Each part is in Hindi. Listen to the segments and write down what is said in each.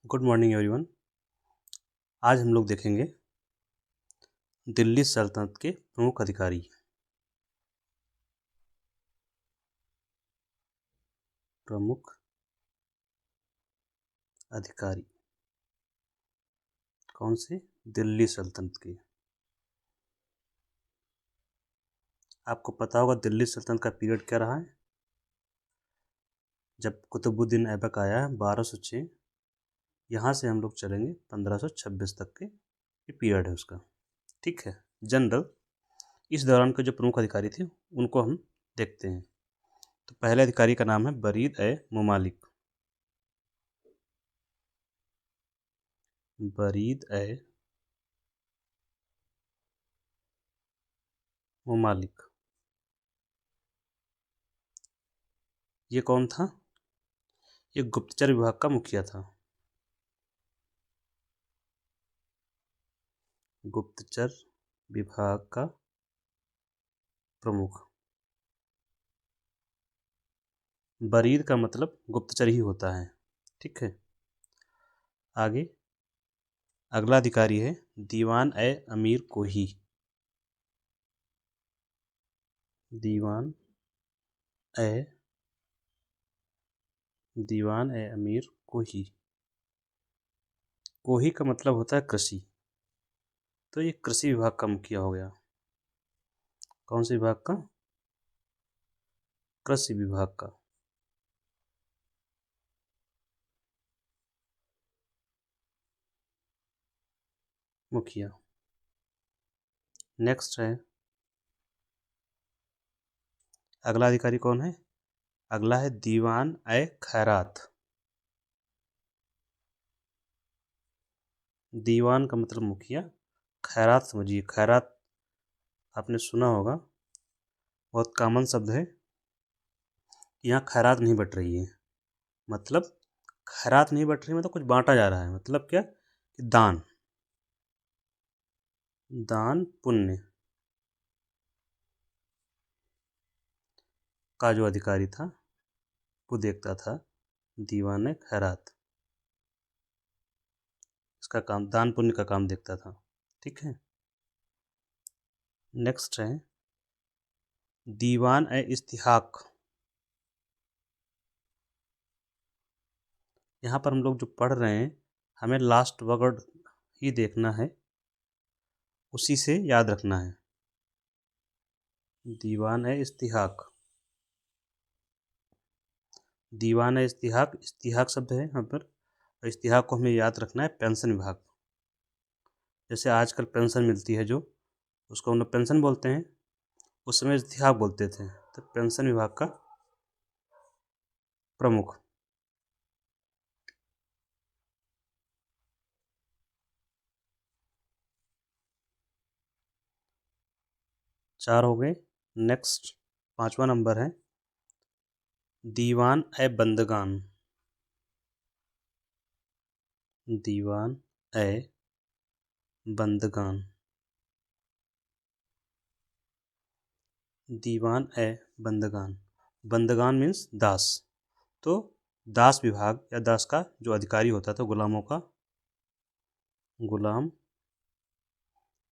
Good morning everyone. आज हम लोग देखेंगे दिल्ली सल्तनत के प्रमुख अधिकारी। प्रमुख अधिकारी कौन से? दिल्ली सल्तनत के। आपको पता होगा दिल्ली सल्तनत का पीरियड क्या रहा है। जब कुतुबुद्दीन ऐबक आया है 1206, यहाँ से हम लोग चलेंगे 1526 तक के ये पीरियड है उसका। ठीक है। जनरल इस दौरान के जो प्रमुख अधिकारी थे उनको हम देखते हैं। तो पहले अधिकारी का नाम है बरीद ए मुमालिक। बरीद ए मुमालिक, ये कौन था? ये गुप्तचर विभाग का मुखिया था। गुप्तचर विभाग का प्रमुख। बरीद का मतलब गुप्तचर ही होता है। ठीक है। आगे अगला अधिकारी है दीवान ए अमीर कोही। दीवान ए अमीर कोही। कोही का मतलब होता है कृषि, तो ये कृषि विभाग का मुखिया हो गया। कौन से विभाग का? कृषि विभाग का मुखिया। नेक्स्ट है अगला अधिकारी कौन है? अगला है दीवान ए खैरात। दीवान का मतलब मुखिया, खैरात समझिए। खैरात आपने सुना होगा, बहुत कॉमन शब्द है। यहाँ खैरात नहीं बट रही है, मतलब खैरात नहीं बट रही, मतलब कुछ बांटा जा रहा है। मतलब क्या? कि दान, दान पुण्य का जो अधिकारी था वो देखता था दीवान खैरात। इसका काम दान पुण्य का काम देखता था। ठीक है। नेक्स्ट है दीवान इस्तिहाक। यहाँ पर हम लोग जो पढ़ रहे हैं हमें लास्ट वर्ड ही देखना है, उसी से याद रखना है। दीवान इस्तिहाक। दीवान इस्तिहाक, इस्तिहाक शब्द है यहाँ पर। इस्तिहाक को हमें याद रखना है पेंशन विभाग। जैसे आजकल पेंशन मिलती है जो, उसको हम लोग पेंशन बोलते हैं, उस समय इस्तिहाक बोलते थे। तो पेंशन विभाग का प्रमुख। चार हो गए। नेक्स्ट 5वां नंबर है दीवान बंदगान। दीवान बंदगान। दीवान बंदगान। बंदगान मीन्स दास। तो दास विभाग या दास का जो अधिकारी होता था, गुलामों का, गुलाम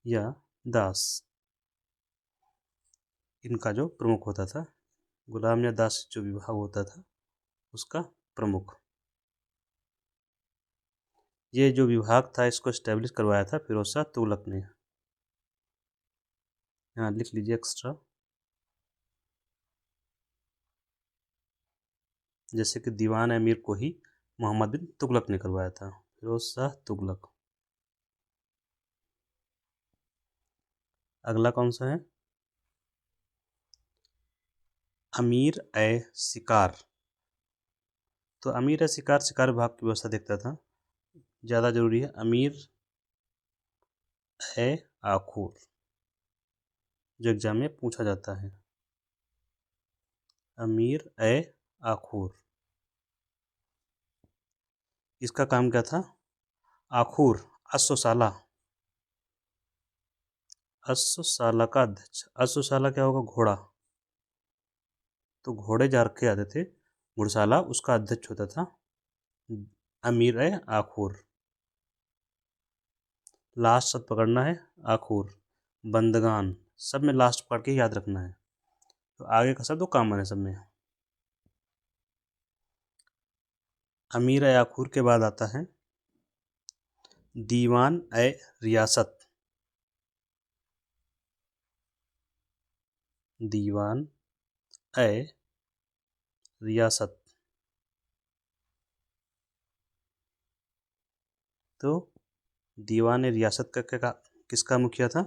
या दास, इनका जो प्रमुख होता था, गुलाम या दास जो विभाग होता था उसका प्रमुख। ये जो विभाग था इसको एस्टेब्लिश करवाया था फिरोज शाह तुगलक ने। यहाँ लिख लीजिए एक्स्ट्रा। जैसे कि दीवान अमीर को ही मोहम्मद बिन तुगलक ने करवाया था, फिरोज शाह तुगलक। अगला कौन सा है? अमीर शिकार। तो अमीर शिकार, शिकार विभाग की व्यवस्था देखता था। ज़्यादा जरूरी है अमीर आखूर, जो एग्जाम में पूछा जाता है। अमीर आखूर, इसका काम क्या था? आखूर अश्वशाला, अश्वशाला का अध्यक्ष। अश्वशाला क्या होगा? घोड़ा। तो घोड़े जा रखे आते थे, घुड़शाला उसका अध्यक्ष होता था अमीर ए आखूर, लास्ट शब्द पकड़ना है आखूर, बंदगान, सब में लास्ट पकड़ के याद रखना है। तो आगे का शब्द वो कॉमन है सब में। अमीर ए आखूर के बाद आता है दीवान ए रियासत, दीवान ए रियासत। तो दीवान ए रियासत का क्या किसका मुखिया था?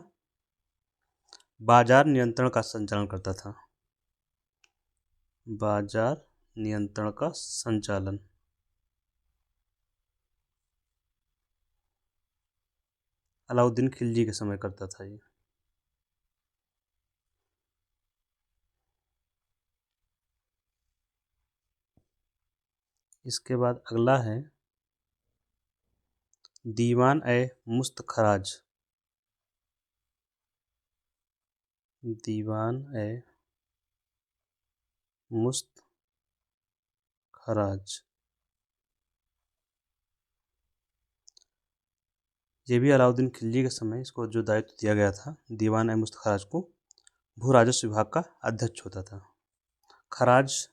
बाजार नियंत्रण का संचालन करता था, बाजार नियंत्रण का संचालन। अलाउद्दीन खिलजी के समय करता था ये। इसके बाद अगला है दीवान ए मुस्तखराज, दीवान ए मुस्तखराज। ये भी अलाउद्दीन खिलजी के समय इसको जो दायित्व दिया गया था, दीवान ए मुस्तखराज को भू राजस्व विभाग का अध्यक्ष होता था। खराज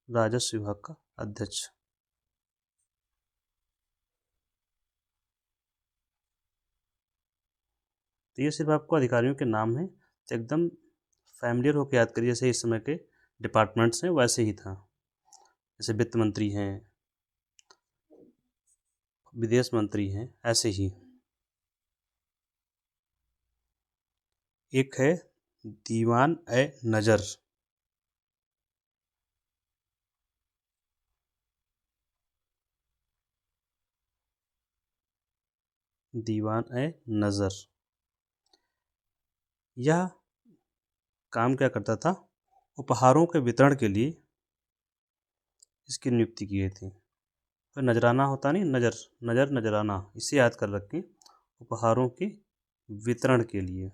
राजस्व विभाग का अध्यक्ष। तो ये सिर्फ आपको अधिकारियों के नाम है, तो एकदम फैमिलियर होकर याद करिए, जैसे इस समय के डिपार्टमेंट्स हैं वैसे ही था। जैसे वित्त मंत्री हैं, विदेश मंत्री हैं, ऐसे ही। एक है दीवान ए नजर, दीवान ए नजर। यह काम क्या करता था? उपहारों के वितरण के लिए इसकी नियुक्ति की गई थी। तो नजराना होता नहीं, नजर नजर नजराना, इसे याद कर रखें। उपहारों के वितरण के लिए,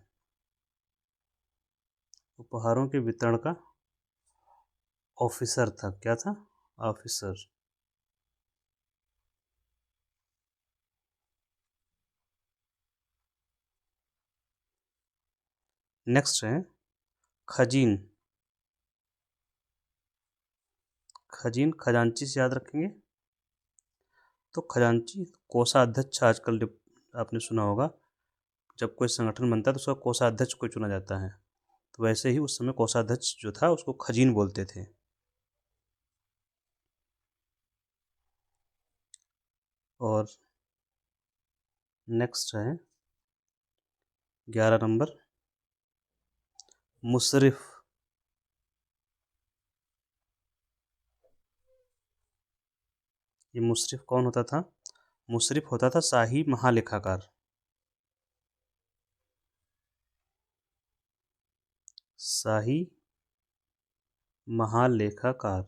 उपहारों के वितरण का ऑफिसर था। क्या था? ऑफिसर। नेक्स्ट है खजीन, खजीन खजांची से याद रखेंगे। तो खजांची कोषाध्यक्ष आजकल आपने सुना होगा, जब कोई संगठन बनता है तो उसका कोषाध्यक्ष को चुना जाता है, तो वैसे ही उस समय कोषाध्यक्ष जो था उसको खजीन बोलते थे। और नेक्स्ट है 11 नंबर मुशर्रिफ। ये मुशर्रिफ कौन होता था? मुशर्रिफ होता था शाही महालेखाकार, शाही महालेखाकार।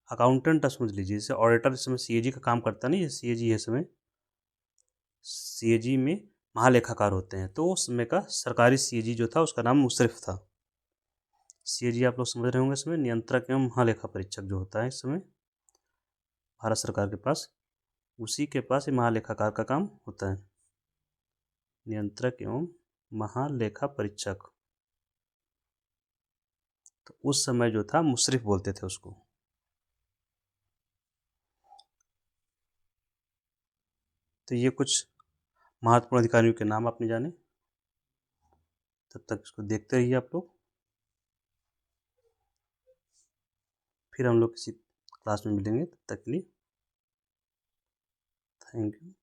अकाउंटेंट समझ लीजिए, जैसे ऑडिटर इस समय सीएजी का काम करता नहीं है, सीएजी है समय, सीएजी में महालेखाकार होते हैं, तो उस समय का सरकारी सीएजी जो था उसका नाम मुशर्रिफ था। सीएजी आप लोग समझ रहे होंगे, इसमें नियंत्रक एवं महालेखा परीक्षक जो होता है इस समय भारत सरकार के पास, उसी के पास ये महालेखाकार का काम होता है, नियंत्रक एवं महालेखा परीक्षक। तो उस समय जो था मुशर्रिफ बोलते थे उसको। तो ये कुछ महत्वपूर्ण अधिकारियों के नाम आपने जाने। तब तक इसको देखते रहिए आप लोग, फिर हम लोग किसी क्लास में मिलेंगे। तब तक के लिए थैंक यू।